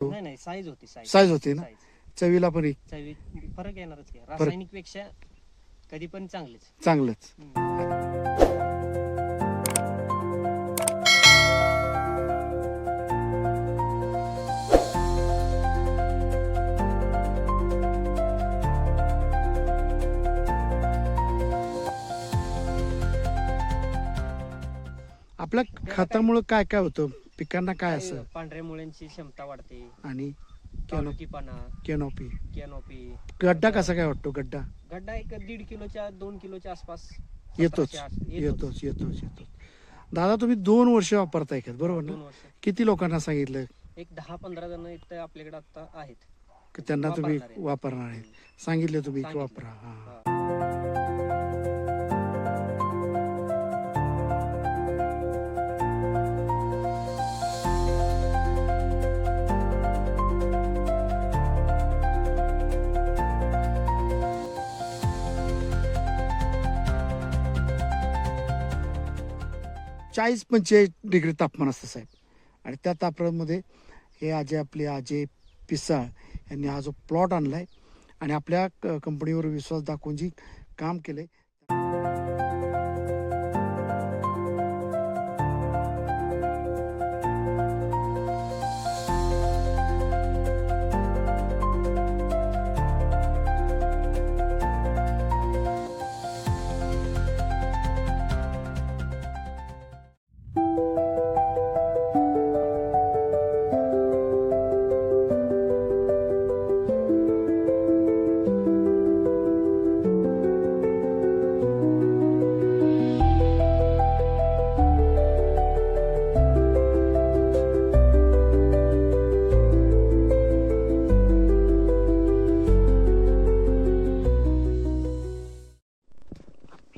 नाही नाही, साईज होती, साईज होती ना. साईज. चवीला पण एक चवी फरक येणारच की, रासायनिक पेक्षा कधी पण चांगलेच. चांगलंच. आपल्या खतामुळे काय काय होतं पिकांना, काय असं पांढऱ्या मुळ्यांची क्षमता वाढते, आणि काळोखीपणा, कॅनोपी कॅनोपी. गड्डा कसा काय वाटतो? गड्डा गड्डा एक 1.5 किलोच्या 2 किलोच्या आसपास येतोच 1700 येतोच येतोच येतोच. दादा तुम्ही 2 वर्ष वापरताय का, बरोबर 2 ना? वर्ष. किती लोकांना सांगितलं एक 10-15 जण इथं आपल्याकडे आता आहेत, की त्यांना तुम्ही वापरणार आहेत. वापरणार आहेत? सांगितले तुम्ही की सांगितलं. वापरा. हा. हा. चाळीस 45 डिग्री तापमान असतं साहेब. आणि त्या तापमानामध्ये हे अजय पिसाळ यांनी हा जो प्लॉट आणलाय आणि आपल्या कंपनीवर विश्वास दाखवून जी काम केलंय.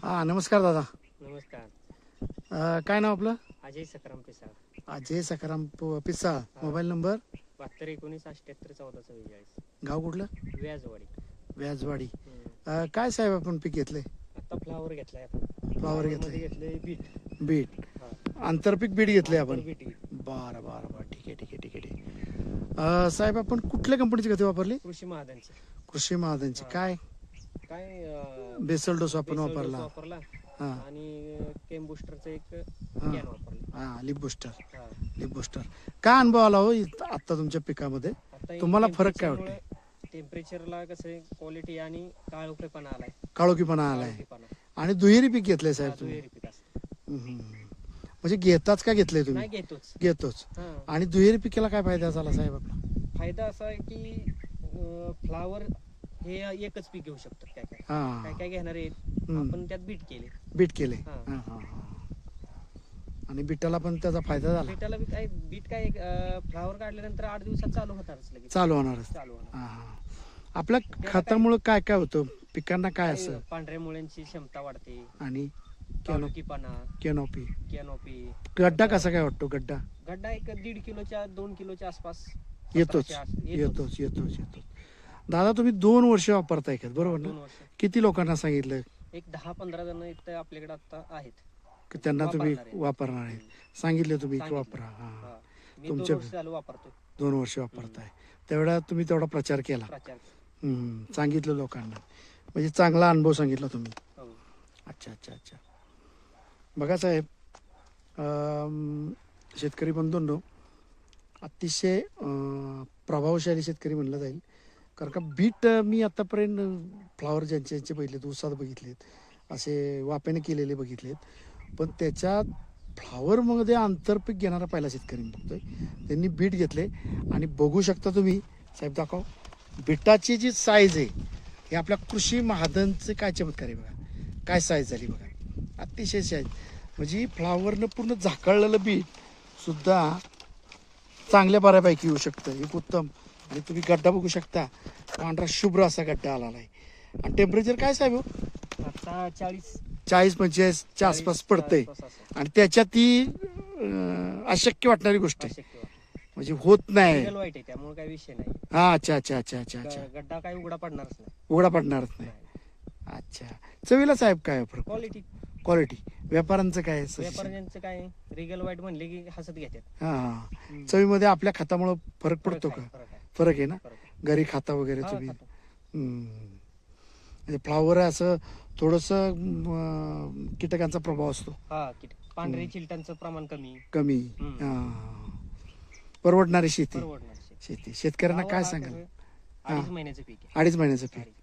हा, नमस्कार दादा. नमस्कार. काय नाव आपलं? अजय सखाराम पिसाळ. अजय सखाराम पिसाळ. Mobile number? 72 19 78 14 44. गाव कुठलं? व्याजवाडी. व्याजवाडी. काय साहेब आपण पीक घेतलंय? आता फ्लावर घेतलाय आपण. फ्लावर मध्ये घेतलंय, घेतलंय बीट. बीट. हा. आंतरपीक बीट घेतलंय आपण. बीट. बरं बरं बरं, ठीक आहे ठीक आहे ठीक आहे. साहेब आपण कुठल्या कंपनीची खते वापरली? कृषी महादानचे. कृषी महाजनची. हा. काय काय बेसल डोस आपण बेसल डोस वापरला? वापरला हा आणि केम बुस्टरचं एक हा. कॅन वापरला. हा, लिप बुस्टर. हा. Lip booster. काय अनुभव आला हो आता तुमच्या पिकामध्ये? आता तुम्हाला फरक काय वाटतो? टेम्परेचरला कसं क्वालिटी आणि काळोखेपणा आलाय. काळोखीपणा आलाय. काळोखीपणा. आणि दुहेरी पीक घेतलंय साहेब हा, तुम्ही? दुहेरी पीक असतं. म्हणजे घेताच का घेतलंय तुम्ही? नाही घेतोच. घेतोच. हा. आणि दुहेरी पिकाला काय फायदा झाला साहेब आपला? फायदा असा आहे की फ्लावर हे एकच पीक घेऊ शकतात. काय काय हा. काय काय घेणारे आहेत. हम्म. आपण त्यात बीट केले. बीट केले. हा. हा, हा, हा. आणि बिटाला पण त्याचा फायदा झाला? बीटाला बी काय बीट काय फ्लावर काढल्यानंतर 8 दिवसात चालू होणारच लगेच. चालू होणारच. चालू होणार. हा, हा. आपल्या खतामुळे काय काय होतं पिकांना, काय असं पांढऱ्या मुळ्यांची क्षमता वाढते, आणि काळोखीपणा, कॅनोपी. कॅनोपी. गड्डा कसा काय वाटतो? गड्डा गड्डा एक 1.5 किलोच्या 2 किलोच्या आसपास येतोच 1700 येतोच येतोच येतोच. दादा तुम्ही 2 वर्ष वापरताय का, बरोबर 2 ना? वर्ष. किती लोकांना सांगितलं एक 10-15 जण इथं आपल्याकडे आता आहेत, की त्यांना तुम्ही वापरणार आहेत. वापरणार आहेत? सांगितले तुम्ही की सांगितलं. वापरा. हा. हा. मी 2 तुमच्या वर्ष झालं वापरतोय. 2 वर्ष वापरताय त्यावेळेला तुम्ही तेवढा प्रचार केला. प्रचार. सांगितलं लोकांना, म्हणजे चांगला अनुभव सांगितला तुम्ही. हो. अच्छा अच्छा अच्छा. बघा साहेब, शेतकरी बंधूंनो, अतिशय प्रभावशाली शेतकरी म्हणलं जाईल. कारण का बीट मी आतापर्यंत फ्लावर ज्यांचे बघितलेत, उसात बघितलेत, असे वाप्याने केलेले बघितलेत, पण त्याच्यात फ्लावरमध्ये आंतरपीक घेणारा पहिला शेतकरी मी बघतोय. त्यांनी बीट घेतले आणि बघू शकता तुम्ही साहेब, दाखव बिटाची जी साईज आहे हे आपल्या कृषी महाजनचे काय चमत्कार आहे बघा. काय साईज झाली बघा, अतिशय साईज. म्हणजे फ्लावरनं पूर्ण झाकळलेलं बीट सुद्धा चांगल्या बऱ्यापैकी येऊ शकतं, एक उत्तम. आणि तुम्ही गड्डा बघू शकता, पांढरा शुभ्र असा गड्डा आलेला आहे. आणि टेम्परेचर काय साहेब? आता 40 40-45च्या आसपास पडतंय. आणि त्याच्यात ती अशक्य वाटणारी गोष्ट आहे, म्हणजे होत नाही. वाईट आहे, त्यामुळे काही विषय नाही. हा, अच्छा अच्छा अच्छा अच्छा अच्छा. गड्डा काय उघडा पडणारच नाही. उघडा पडणारच नाही. अच्छा. चवीला साहेब काय फरक? Quality quality. व्यापाऱ्यांचं काय आहे suggestion? व्यापाऱ्यांचं काय रिगल वाईट म्हणले की हसत घेतात. हा, चवीमध्ये आपल्या खतामुळे फरक पडतो का? फरक आहे ना, फरक आहे. घरी खाता वगैरे हा, तुम्ही. खातो. म्हणजे फ्लावर असं थोडस कीटकांचा प्रभाव असतो हा पांढरी चिलटांचं प्रमाण कमी. कमी. हम्म. हा. परवडणारी शेती. परवडणार शेती. शेती शेतकऱ्यांना फ्लावर काय हा सांगाल? कसं 2.5 महिन्याचं पीक आहे. 2.5 महिन्याचं पीक. अडीच.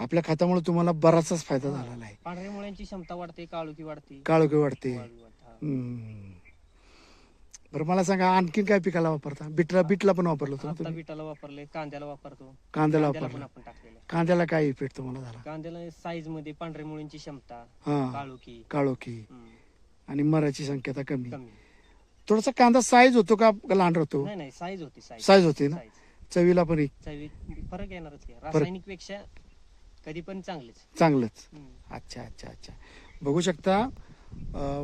आपल्या खात्यामुळे तुम्हाला बराचसाच फायदा झालेला आहे. पांढऱ्या मुळ्यांची क्षमता वाढते, काळुकी वाढते. काळोखी वाढते. वाढते, हा. बरं मला सांगा, आणखीन काय पिकाला वापरता? बीटला पण वापरलं होतं ना आता तुम्ही? बिटाला वापरले, कांद्याला वापरतो. कांद्याला पण वापरलं. आपण टाकलेलं आहे. कांद्याला काय इफेक्ट तुम्हाला झाला? कांद्याला साईज मध्ये पांढऱ्या मुळ्यांची क्षमता, हा, काळुकी काळोखी आणि मराची संख्या कमी. कमी. थोडासा कांदा साईज होतो का लहान राहतो? नाही साईज होती. साईज होते ना. चवीला पण चवीत फरक येणारच की. रासायनिक पेक्षा कधी पण चांगलंच. अच्छा अच्छा अच्छा. बघू शकता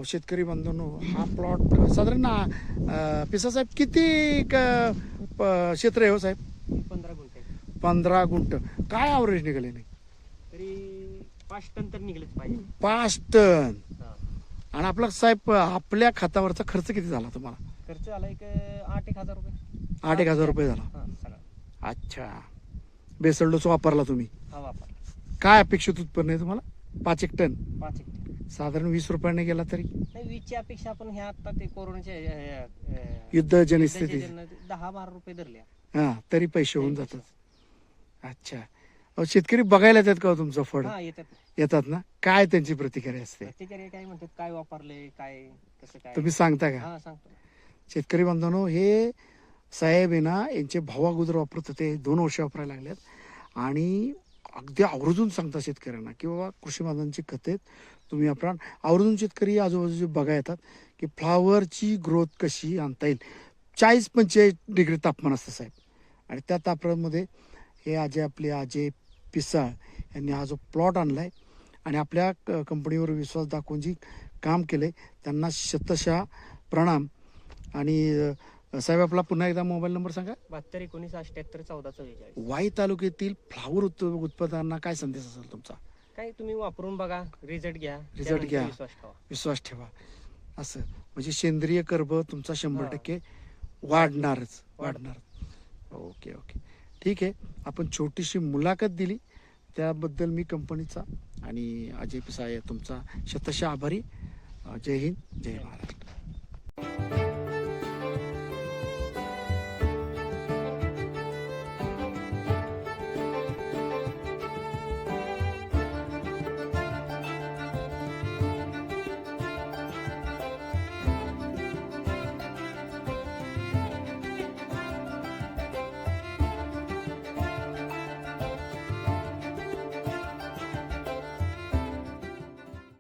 शेतकरी बांधवांनो, हा प्लॉट साधारण पिसा साहेब किती क्षेत्र आहे हो साहेब? 15 गुंठे 15 गुंठ. काय ॲव्हरेज निघाले नाही? तरी 5 टन तर निघलेच पाहिजे. 5 टन. हा. आणि आपला साहेब आपल्या खतावरचा खर्च किती झाला तुम्हाला? खर्च आला एक 8-1 हजार रुपये. 8-1 हजार रुपये झाला. हा, सगळा. अच्छा. बेसल डोस वापरला तुम्ही. हा, वापरला. काय अपेक्षित उत्पन्न आहे तुम्हाला? 5-1 टन. 5 टन. साधारण 20 रुपयाने गेला तरी नाही, 20ची अपेक्षा आपण ह्या आता ते कोरोनाच्या युद्धजनित स्थिती. 10-12 रुपये धरल्या. हा, तरी पैसे होऊन जातात. अच्छा. अहो, शेतकरी बघायला येतात का हो तुमचं फळ? हा, येतात. येतात ना. काय त्यांची प्रतिक्रिया असते? प्रत्येकाने काय म्हणतात, काय वापरले, काय कसं काय. तुम्ही सांगता का? हा, सांगतो. शेतकरी बांधवांनो, हे साहेब आहे ना, यांचे भाऊ अगोदर वापरत होते, 2 वर्ष वापरायला लागलेत आणि अगदी आवर्जून सांगता शेतकऱ्यांना की बाबा कृषी बांधवांची खते तुम्ही आपण आवर्जून शेतकरी आजूबाजूचे बघा येतात की फ्लावरची ग्रोथ कशी आणता येईल. 40-45 डिग्री तापमान असतं साहेब, आणि त्या तापमानामध्ये हे आपले अजय पिसाळ यांनी हा जो प्लॉट आणलाय आणि आपल्या कंपनीवर विश्वास दाखवून जी काम केले त्यांना शतशः प्रणाम. आणि साहेब, आपला पुन्हा एकदा मोबाईल नंबर सांगा. 72-19-78-14-44. वाई तालुक्यातील फ्लावर उत्पादकांना काय संदेश असेल तुमचा? काय तुम्ही वापरून बघा, रिझल्ट घ्या. रिझल्ट घ्या. विश्वास ठेवा. विश्वास ठेवा. असं म्हणजे सेंद्रिय कर्ब तुमचा 100% वाढणारच. ओके ओके, ठीक आहे. आपण छोटीशी मुलाखत दिली त्याबद्दल मी कंपनीचा आणि अजय पिसाळ तुमचा शतशः आभारी. जय हिंद, जय महाराष्ट्र.